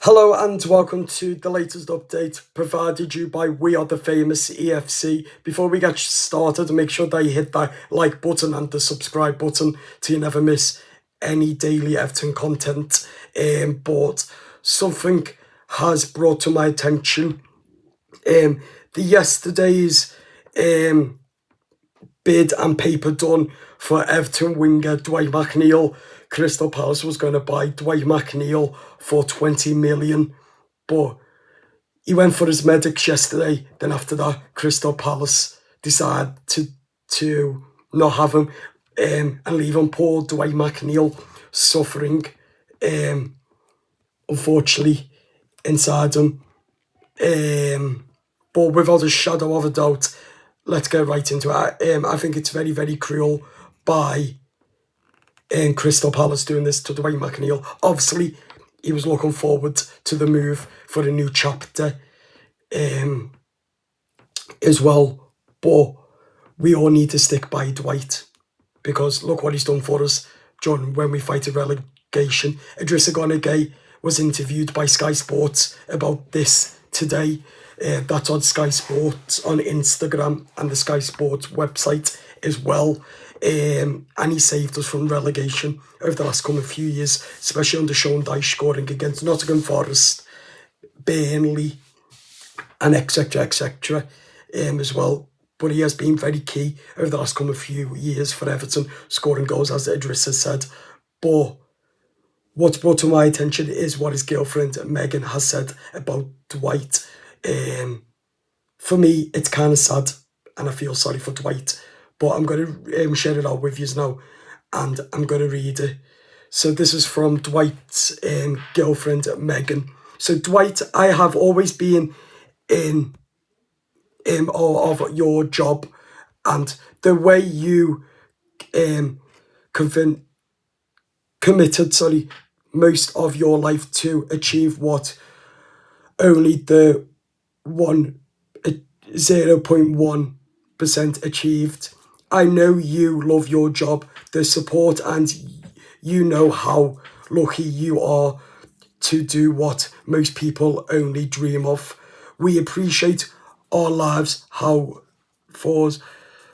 Hello and welcome to the latest update provided you by We Are The Famous EFC. Before we get started, make sure that you hit that like button and the subscribe button to never miss any daily Everton content. But something has brought to my attention. The yesterday's bid and paper done for Everton winger Dwight McNeil. Crystal Palace was going to buy Dwight McNeil for 20 million, but he went for his medics yesterday. Then after that, Crystal Palace decided to not have him and leave on poor Dwight McNeil suffering, unfortunately, inside him. But without a shadow of a doubt, let's get right into it. I think it's very, very cruel by Crystal Palace doing this to Dwight McNeil. Obviously, he was looking forward to the move for a new chapter as well. But we all need to stick by Dwight because look what he's done for us when we fight a relegation. Idrissa Gueye was interviewed by Sky Sports about this today. That's on Sky Sports on Instagram and the Sky Sports website as well. And he saved us from relegation over the last coming few years, especially under Sean Dyche scoring against Nottingham Forest, Burnley, and etc. As well. But he has been very key over the last coming few years for Everton, scoring goals, as Idris has said. But what's brought to my attention is what his girlfriend Megan has said about Dwight. For me, it's kind of sad, and I feel sorry for Dwight. But I'm going to share it out with you now, and I'm going to read it. So this is from Dwight's girlfriend, Megan. So Dwight, I have always been in awe of your job and the way you committed most of your life to achieve what only the 0.1% achieved. I know you love your job, the support, and you know how lucky you are to do what most people only dream of. We appreciate our lives, how for's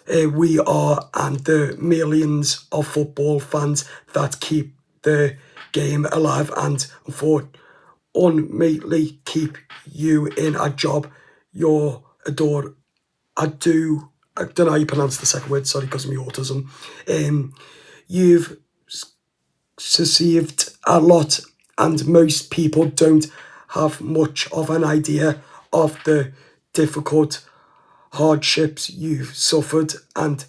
we are, and the millions of football fans that keep the game alive and ultimately keep you in a job you adore. I don't know how you pronounce the second word, sorry, because of my autism. You've succeeded a lot, and most people don't have much of an idea of the difficult hardships you've suffered and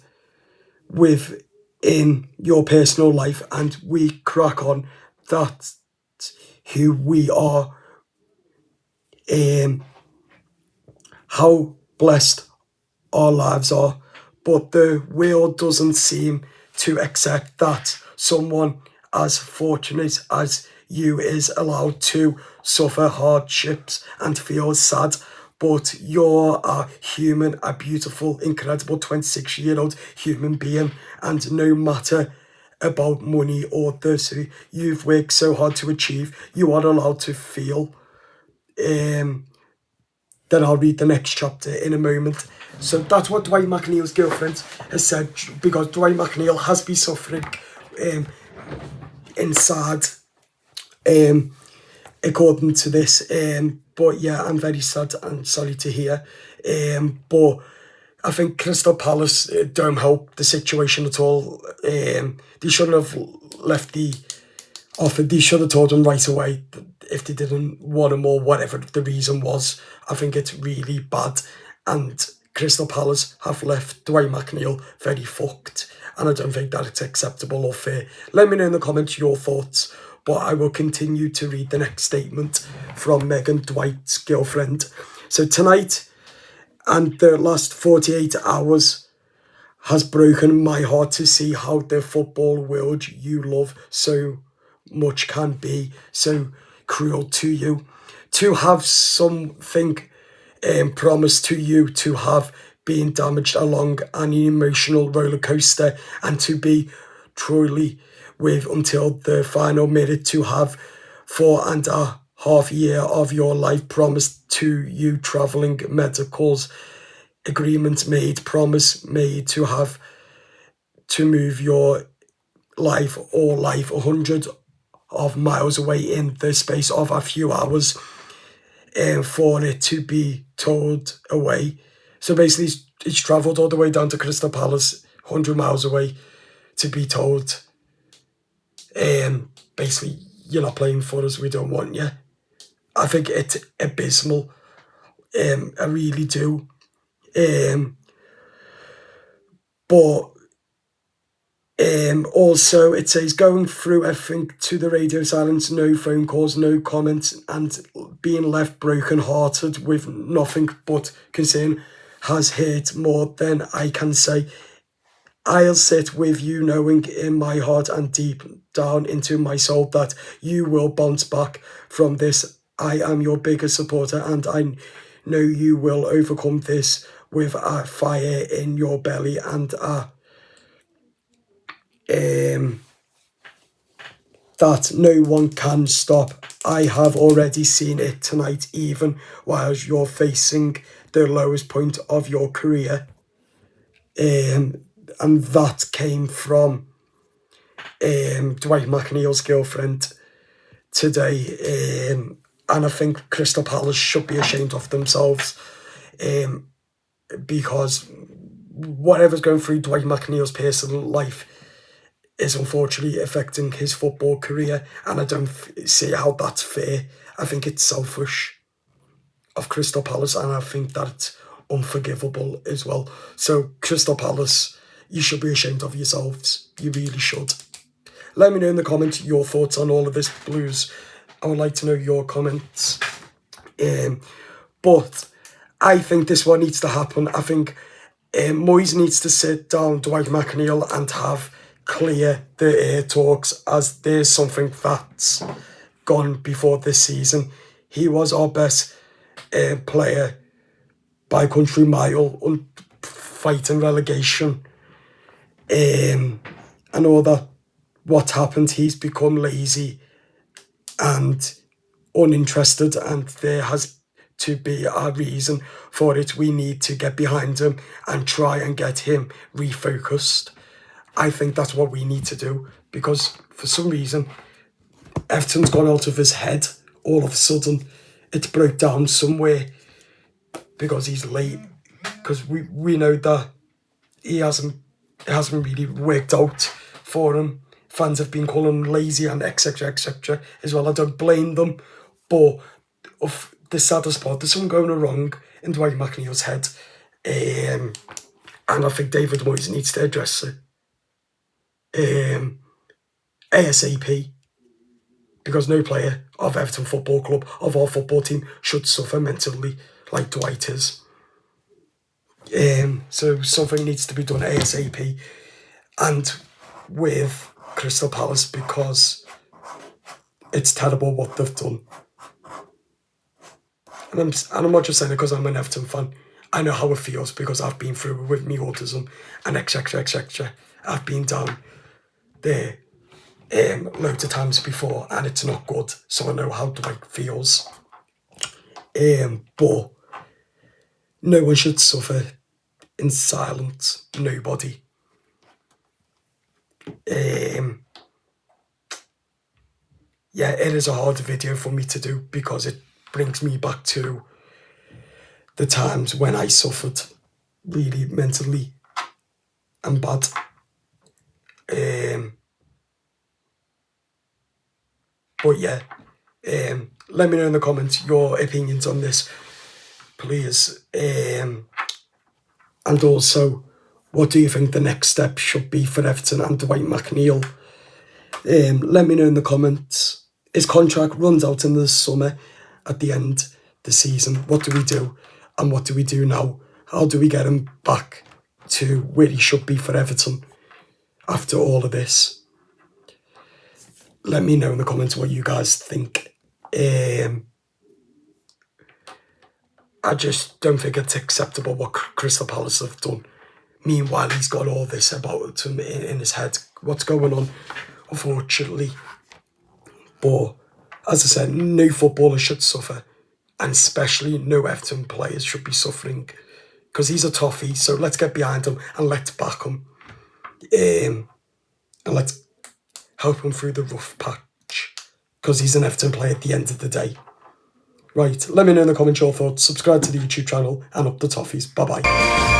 within your personal life, and we crack on. That's who we are. How blessed our lives are, but the world doesn't seem to accept that someone as fortunate as you is allowed to suffer hardships and feel sad. But you're a human, a beautiful, incredible 26-year-old human being, and no matter about money or this you've worked so hard to achieve, you are allowed to feel. Then I'll read the next chapter in a moment. So that's what Dwight McNeil's girlfriend has said, because Dwight McNeil has been suffering inside, according to this. But yeah, I'm very sad and sorry to hear. But I think Crystal Palace don't help the situation at all. They shouldn't have left the offer. They should have told him right away if they didn't want him or whatever the reason was. I think it's really bad, and Crystal Palace have left Dwight McNeil very fucked, and I don't think that it's acceptable or fair. Let me know in the comments your thoughts, but I will continue to read the next statement from Megan, Dwight's girlfriend. So tonight and the last 48 hours has broken my heart to see how the football world you love so much can be so cruel to you. To have something promised to you to have been damaged along an emotional roller coaster, and to be truly with until the final minute to have 4.5 half year of your life, promised to you travelling, medicals, agreement made, promise made to have to move your life or life 100 of miles away in the space of a few hours, for it to be towed away. So basically he's travelled all the way down to Crystal Palace, 100 miles away, to be told, basically, you're not playing for us, we don't want you. I think it's abysmal. I really do. But also it says going through everything to the radio silence, no phone calls, no comments, and being left broken-hearted with nothing but concern has hurt more than I can say. I'll sit with you knowing in my heart and deep down into my soul that you will bounce back from this. I am your biggest supporter and I know you will overcome this with a fire in your belly and that no one can stop. I have already seen it tonight, even while you're facing the lowest point of your career. And that came from Dwight McNeil's girlfriend today. And I think Crystal Palace should be ashamed of themselves, because whatever's going through Dwight McNeil's personal life is unfortunately affecting his football career, and I don't see how that's fair. I think it's selfish of Crystal Palace, and I think that it's unforgivable as well. So Crystal Palace, you should be ashamed of yourselves. You really should. Let me know in the comments your thoughts on all of this, Blues. I would like to know your comments. But I think this one needs to happen. I think Moyes needs to sit down Dwight McNeil and have clear the air talks, as there's something that's gone before this season. He was our best player by country mile, fighting relegation, and all that. What happened? He's become lazy and uninterested, and there has to be a reason for it. We need to get behind him and try and get him refocused. I think that's what we need to do, because for some reason Everton's gone out of his head all of a sudden. It's broke down somewhere because he's late, because we know that it hasn't really worked out for him. Fans have been calling him lazy and etc as well. I don't blame them, but of the saddest part, there's something going wrong in Dwight McNeil's head, and I think David Moyes needs to address it ASAP, because no player of Everton Football Club, of our football team, should suffer mentally like Dwight is. So something needs to be done ASAP, and with Crystal Palace, because it's terrible what they've done. And I'm not just saying it because I'm an Everton fan. I know how it feels, because I've been through it with me autism and etc. I've been down there loads of times before, and it's not good. So I know how Dwight feels. But no one should suffer in silence. Nobody. Yeah, it is a hard video for me to do, because it brings me back to the times when I suffered really mentally and bad. But yeah, let me know in the comments your opinions on this, please. And also, what do you think the next step should be for Everton and Dwight McNeil? Let me know in the comments. His contract runs out in the summer, at the end of the season. What do we do? And what do we do now? How do we get him back to where he should be for Everton after all of this? Let me know in the comments what you guys think. I just don't think it's acceptable what Crystal Palace have done. Meanwhile, he's got all this about him in his head. What's going on, unfortunately. But as I said, no footballer should suffer, and especially no Everton players should be suffering, because he's a toffee. So let's get behind him and let's back him, and let's help him through the rough patch, because he's an Everton player at the end of the day. Right, let me know in the comments your thoughts, subscribe to the YouTube channel, and up the toffees. Bye bye.